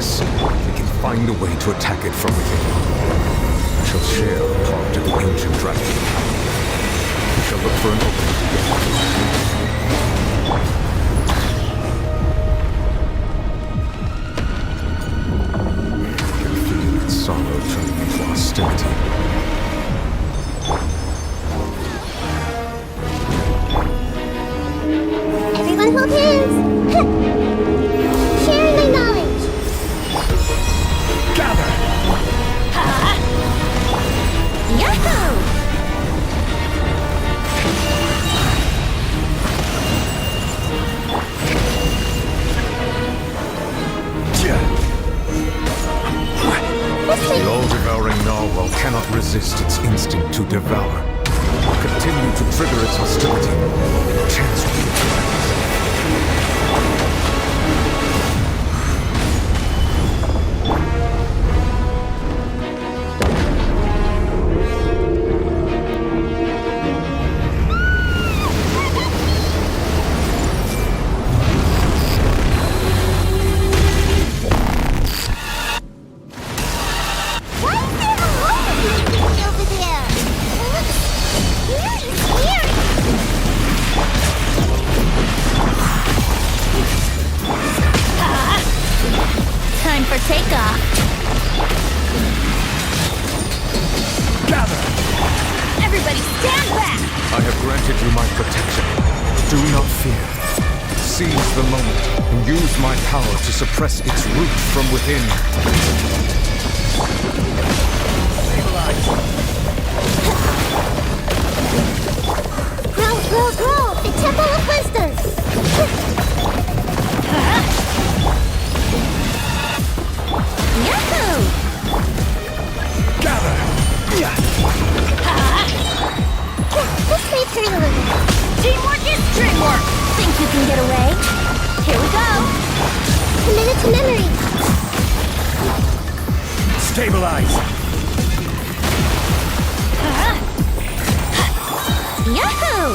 fortress, we can find a way to attack it from within. We shall share a part of the ancient dragon power. We shall look for an opening together. I can feel its sorrow turning into hostility. Everyone hold hands! Sharing my knowledge! Gather! Ha! Yahoo! The all-devouring narwhal cannot resist its instinct to devour. Continue to trigger its hostility. Chance will be Time for takeoff. gather! Everybody stand back! I have granted you my protection. Do not fear. Seize the moment and use my power to suppress its root from within. Grow! The Temple of Wisdom! Yahoo! Gather! This may turn a little. Teamwork is dreamwork! Think you can get away? Here we go! Committed to memory! Stabilize! Yahoo!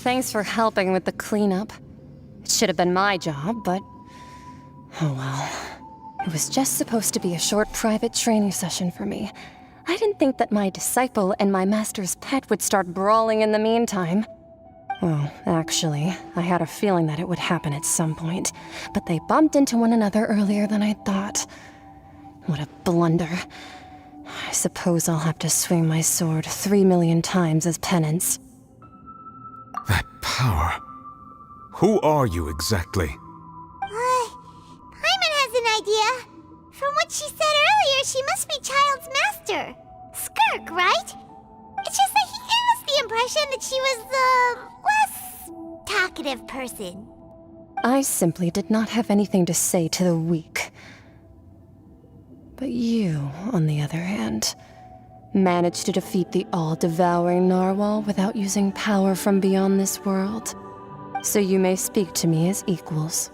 Thanks for helping with the cleanup. It should have been my job, but... oh well. It was just supposed to be a short private training session for me. I didn't think that my disciple and my master's pet would start brawling in the meantime. Well, actually, I had a feeling that it would happen at some point, but they bumped into one another earlier than I thought. What a blunder. I suppose I'll have to swing my sword 3 million times as penance. That power. Who are you exactly? Paimon has an idea. From what she said earlier, she must be Child's master. Skirk, right? It's just that he gave us the impression that she was the less talkative person. I simply did not have anything to say to the weak. But you, on the other hand, managed to defeat the all-devouring narwhal without using power from beyond this world. So you may speak to me as equals.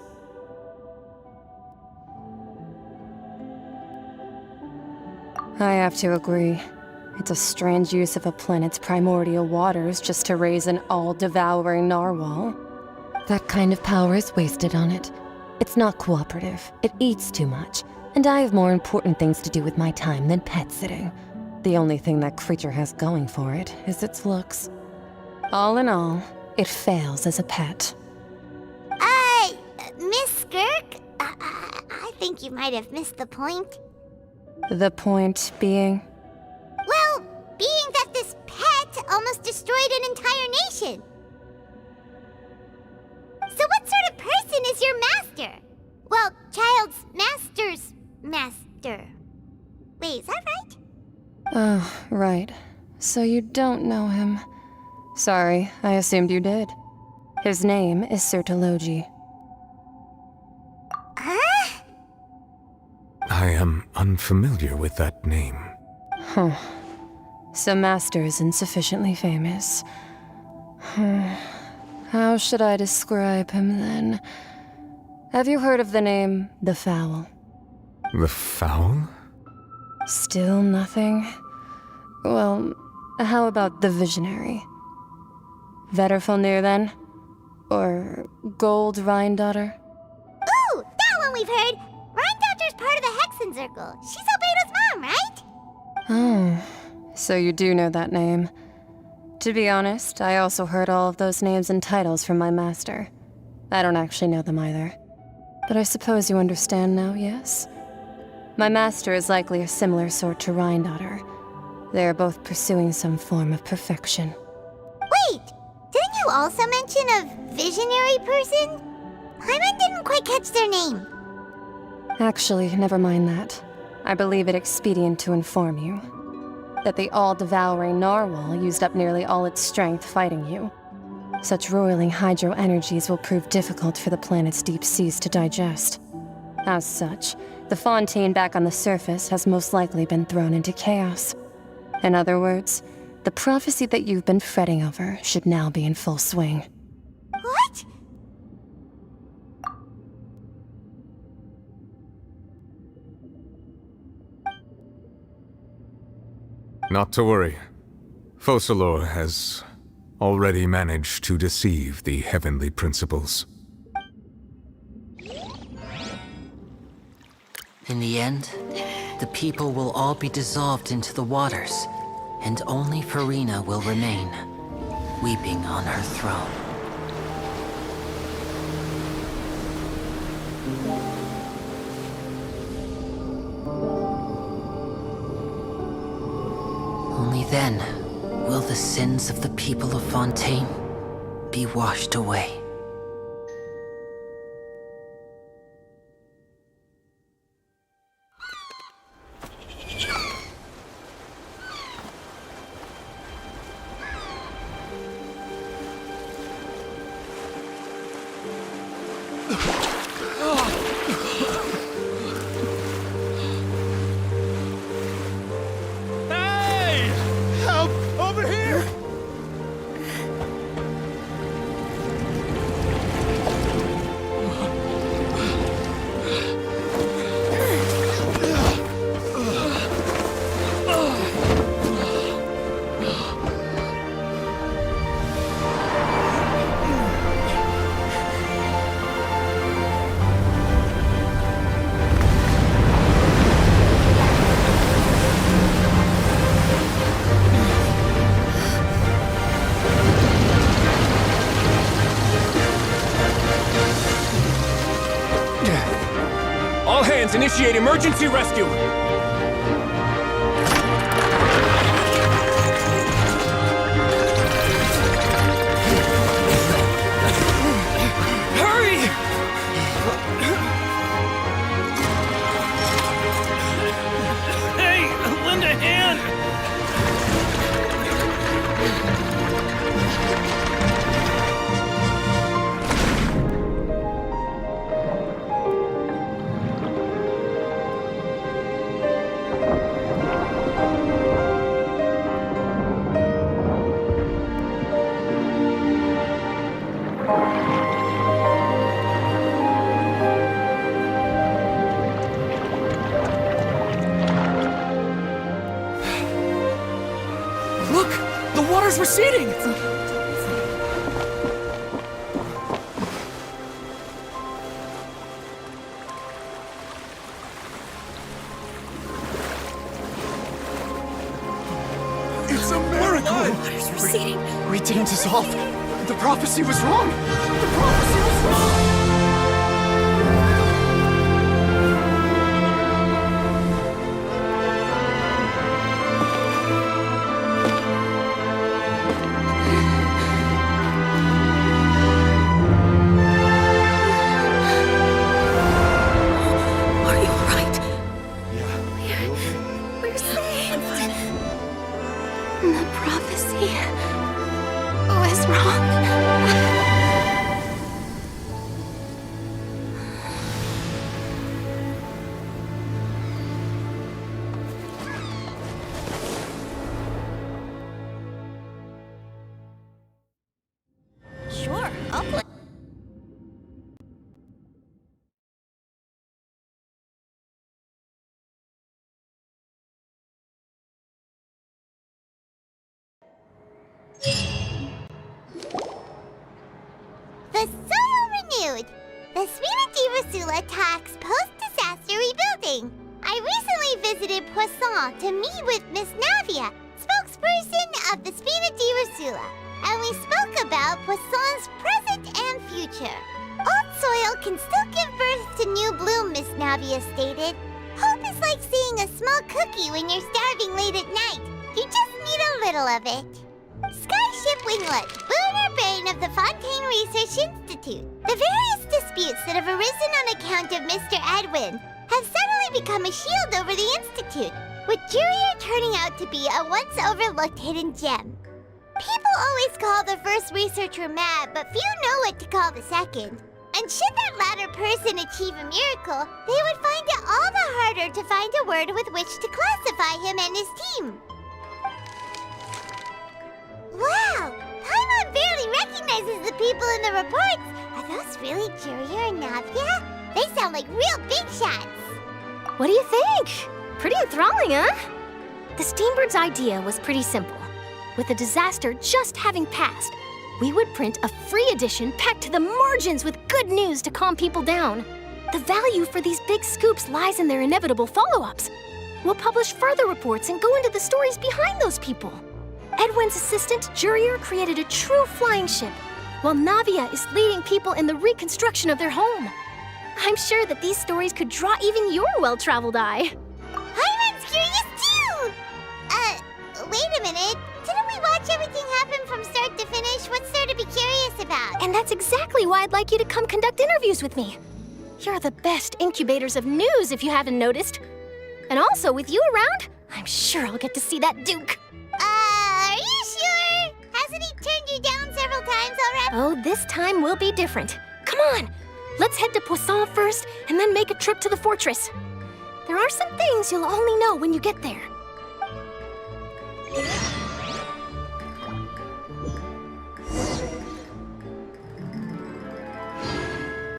I have to agree. It's a strange use of a planet's primordial waters just to raise an all-devouring narwhal. That kind of power is wasted on it. It's not cooperative. It eats too much. And I have more important things to do with my time than pet sitting. The only thing that creature has going for it is its looks. All in all, it fails as a pet. Miss Skirk? I think you might have missed the point. The point being? Well, being that this almost destroyed an entire nation. So what sort of person is your master? Well, child's master's master. Wait, is that right? Oh, right. So you don't know him. Sorry, I assumed you did. His name is Sir Taloji. Huh? I am unfamiliar with that name. Huh. So Master is insufficiently famous. How should I describe him then? Have you heard of the name The Fowl? The Fowl? Still nothing? Well, how about the Visionary? Vetterfalnir then? Or Gold Rhine-daughter? Ooh, that one we've heard. Rhine-daughter's part of the Hexen Circle. She's Albedo's mom, right? Oh, so you do know that name. To be honest, I also heard all of those names and titles from my master. I don't actually know them either. But I suppose you understand now, yes? My master is likely a similar sort to Rhine-daughter. They are both pursuing some form of perfection. Wait, didn't you also mention a visionary person? Paimon didn't quite catch their name. Actually, never mind that. I believe it expedient to inform you that the all-devouring narwhal used up nearly all its strength fighting you. Such roiling hydro energies will prove difficult for the planet's deep seas to digest. As such, the Fontaine back on the surface has most likely been thrown into chaos. In other words, the prophecy that you've been fretting over should now be in full swing. What? Not to worry. Focalor has already managed to deceive the heavenly principles. In the end, the people will all be dissolved into the waters, and only Farina will remain, weeping on her throne. Only then will the sins of the people of Fontaine be washed away. All hands, initiate emergency rescue! Hurry! Hey, lend a hand! Look! The water's receding! It's a miracle! Water's receding. We didn't dissolve. The prophecy was wrong. The prophecy was wrong. prophecy was wrong. Sure, I'll play. The soil renewed. The Spina di Rosula attacks post-disaster rebuilding. I recently visited Poisson to meet with Miss Navia, spokesperson of the Spina di Rosula, and we spoke about Poisson's present and future. Old soil can still give birth to new bloom, Miss Navia stated. Hope is like seeing a small cookie when you're starving late at night. You just need a little of it. Skyship Winglet, lunar brain of the Fontaine Research Institute. The various disputes that have arisen on account of Mr. Edwin have suddenly become a shield over the Institute, with Jurier turning out to be a once overlooked hidden gem. People always call the first researcher mad, but few know what to call the second. And should that latter person achieve a miracle, they would find it all the harder to find a word with which to classify him and his team. Wow! Paimon barely recognizes the people in the reports. Are those really Jurier and Navia? They sound like real big shots. What do you think? Pretty enthralling, huh? The Steambird's idea was pretty simple. With the disaster just having passed, we would print a free edition packed to the margins with good news to calm people down. The value for these big scoops lies in their inevitable follow-ups. We'll publish further reports and go into the stories behind those people. Edwin's assistant, Jurier, created a true flying ship, while Navia is leading people in the reconstruction of their home. I'm sure that these stories could draw even your well-traveled eye. Paimon's curious too! Wait a minute. Didn't we watch everything happen from start to finish? What's there to be curious about? And that's exactly why I'd like you to come conduct interviews with me. You're the best incubators of news, if you haven't noticed. And also, with you around, I'm sure I'll get to see that Duke. Are you sure? Hasn't he turned you down several times already? Oh, this time will be different. Come on, let's head to Poisson first, and then make a trip to the fortress. There are some things you'll only know when you get there.